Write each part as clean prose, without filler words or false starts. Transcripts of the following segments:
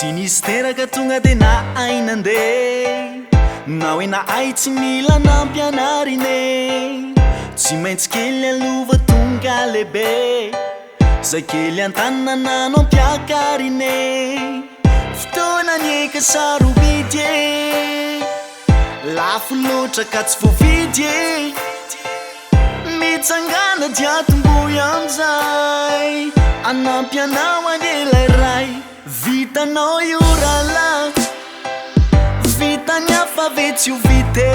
Sinisteraka tonga de na ainande na hoe na ai tsy mila nampianarine tsy maintsy kely alova tonga lehibe zay kely an-tananano ampiakarine fotoana ny eka sarobidy lafo loatra ka tsy voavidy mitsangana diatomboy amizay anampianao anelay ray vitanao io rala vitany hafa ve tsy ho vite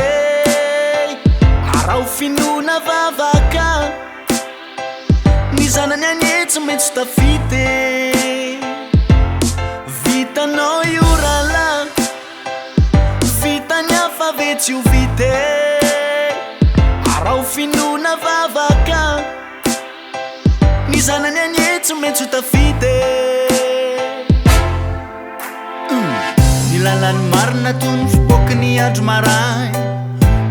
arao finona vavaka ny zanany anetsy maintsy tafite vitanao io rala vitany hafa ve tsy ho vite arao finona vavaka ny zanany anetsy maintsy ho tafite Nilalany marina toy ny fibokiny andro maray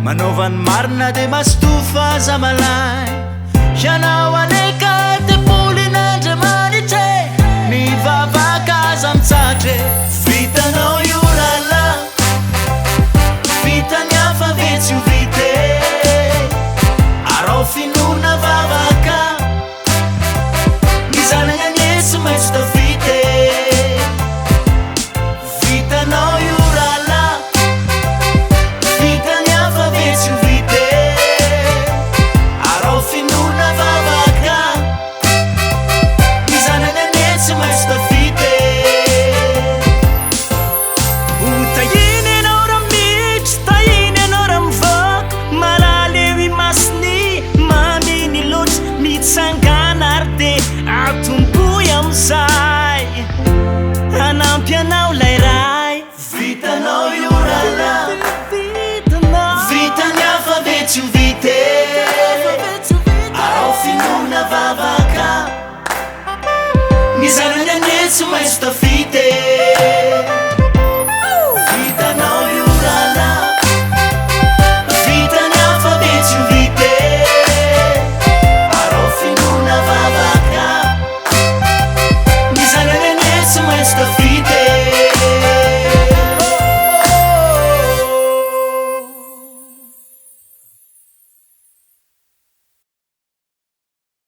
manaovany marina de mastofa zamalay ianao aneka tepolin'Andriamanitra mivavaka aza mitsatre vitanao io rala vitany hafa ve tsy ho vite arao finona vavaka ny zanany anetsy maintsy tafite vitanao io rala vitany hafa ve tsy ho vite arao finona vavaka ny zanany anetsy maintsy tafite ho tahiny ianao raha miditry tahiny ianao raha mivoaka malaly eo i masiny maminy loatra mitsangana ary de atomboy amizay anampianao lay ray vitanao io rala vitany hafa ve tsy ho vite arao finona vavaka ny zanany anetsy maintsy tafite